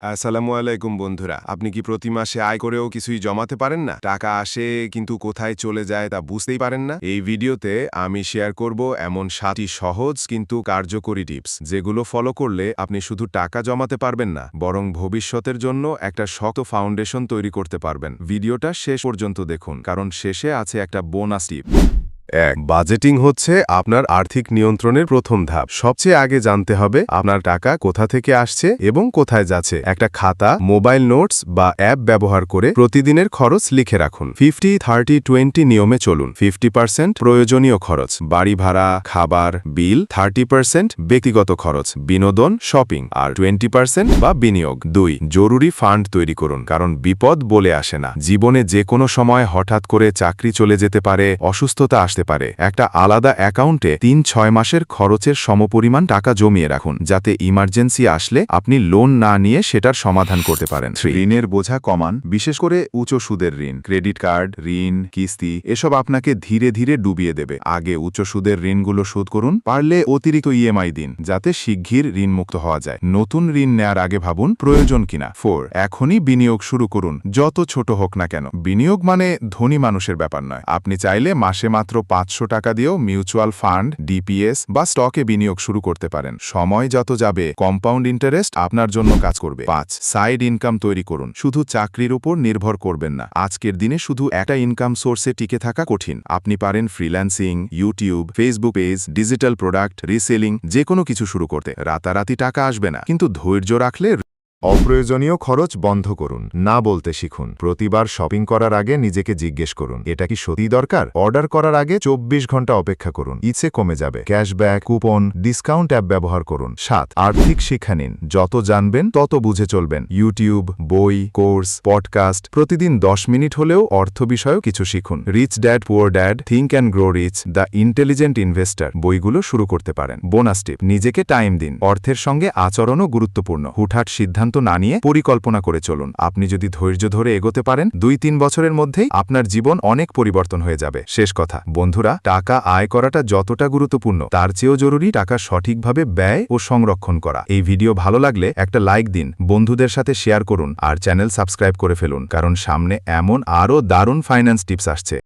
আসসালামু আলাইকুম বন্ধুরা, আপনি কি প্রতি মাসে আয় করেও কিছুই জমাতে পারেন না? টাকা আসে কিন্তু কোথায় চলে যায় তা বুঝতেই পারেন না? এই ভিডিওতে আমি শেয়ার করব এমন 7টি সহজ কিন্তু কার্যকরী টিপস, যেগুলো ফলো করলে আপনি শুধু টাকা জমাতে পারবেন না, বরং ভবিষ্যতের জন্য একটা শক্ত ফাউন্ডেশন তৈরি করতে পারবেন। ভিডিওটা শেষ পর্যন্ত দেখুন, কারণ শেষে আছে একটা বোনাস টিপ। 1. বাজেটিং হচ্ছে আপনার আর্থিক নিয়ন্ত্রণের প্রথম ধাপ। সবচেয়ে আগে জানতে হবে আপনার টাকা কোথা থেকে আসছে এবং কোথায় যাচ্ছে। একটা খাতা, মোবাইল নোটস বা অ্যাপ ব্যবহার করে প্রতিদিনের খরচ লিখে রাখুন। 50-30-20 নিয়মে চলুন। 50% প্রয়োজনীয় খরচ, বাড়ি ভাড়া, খাবার, বিল। 30% ব্যক্তিগত খরচ, বিনোদন, শপিং। আর 20% বা বিনিয়োগ। 2. জরুরি ফান্ড তৈরি করুন, কারণ বিপদ বলে আসে না। জীবনে যে কোনো সময় হঠাৎ করে চাকরি চলে যেতে পারে, অসুস্থতা আসতে পারে। একটা আলাদা অ্যাকাউন্টে 3-6 মাসের খরচের সমপরিমাণ টাকা জমিয়ে রাখুন, যাতে ইমার্জেন্সি আসলে আপনি লোন না নিয়ে সেটার সমাধান করতে পারেন। 3. ঋণের বোঝা কমান, বিশেষ করে উচ্চ সুদের ঋণ। ক্রেডিট কার্ড, ঋণ, কিস্তি এসব আপনাকে ধীরে ধীরে ডুবিয়ে দেবে। আগে উচ্চ সুদের ঋণগুলো শোধ করুন, পারলে অতিরিক্ত ইএমআই দিন, যাতে শিগগির ঋণমুক্ত হওয়া যায়। নতুন ঋণ নেয়ার আগে ভাবুন প্রয়োজন কিনা। 4. এখনই বিনিয়োগ শুরু করুন, যত ছোট হোক না কেন। বিনিয়োগ মানে ধনী মানুষের ব্যাপার নয়। আপনি চাইলে মাসে মাত্র 500 টাকা দিয়েও মিউচুয়াল ফান্ড, ডিপিএস বা স্টকে বিনিয়োগ শুরু করতে পারেন। সময় যত যাবে কম্পাউন্ড ইন্টারেস্ট আপনার জন্য কাজ করবে। 5. সাইড ইনকাম তৈরি করুন, শুধু চাকরির উপর নির্ভর করবেন না। আজকের দিনে শুধু একটা ইনকাম সোর্সে টিকে থাকা কঠিন। আপনি পারেন freelancing, YouTube, Facebook page, digital product, reselling, যে কোনো কিছু শুরু করতে। রাতারাতি টাকা আসবে না, কিন্তু ধৈর্য রাখলে। অপ্রয়োজনীয় খরচ বন্ধ করুন, না বলতে শিখুন। প্রতিবার শপিং করার আগে নিজেকে জিজ্ঞেস করুন, এটা কি সত্যি দরকার? অর্ডার করার আগে 24 ঘন্টা অপেক্ষা করুন, ইচ্ছে কমে যাবে। ক্যাশব্যাক, কুপন, ডিসকাউন্ট অ্যাপ ব্যবহার করুন। 7. আর্থিক শিক্ষা নিন, যত জানবেন তত বুঝে চলবেন। ইউটিউব, বই, কোর্স, পডকাস্ট, প্রতিদিন 10 মিনিট হলেও অর্থ বিষয়েও কিছু শিখুন। Rich dad poor dad, think and grow rich, the intelligent investor বইগুলো শুরু করতে পারেন। বোনাস টিপ, নিজেকে টাইম দিন। অর্থের সঙ্গে আচরণও গুরুত্বপূর্ণ। হুটহাট সিদ্ধান্ত না নিয়ে পরিকল্পনা করে চলুন। আপনি যদি ধৈর্য ধরে এগোতে পারেন, 2-3 বছরের মধ্যেই আপনার জীবন অনেক পরিবর্তন হয়ে যাবে। শেষ কথা বন্ধুরা, টাকা আয় করাটা যতটা গুরুত্বপূর্ণ, তার চেয়েও জরুরি টাকা সঠিকভাবে ব্যয় ও সংরক্ষণ করা। এই ভিডিও ভালো লাগলে একটা লাইক দিন, বন্ধুদের সাথে শেয়ার করুন আর চ্যানেল সাবস্ক্রাইব করে ফেলুন, কারণ সামনে এমন আরও দারুণ ফাইন্যান্স টিপস আসছে।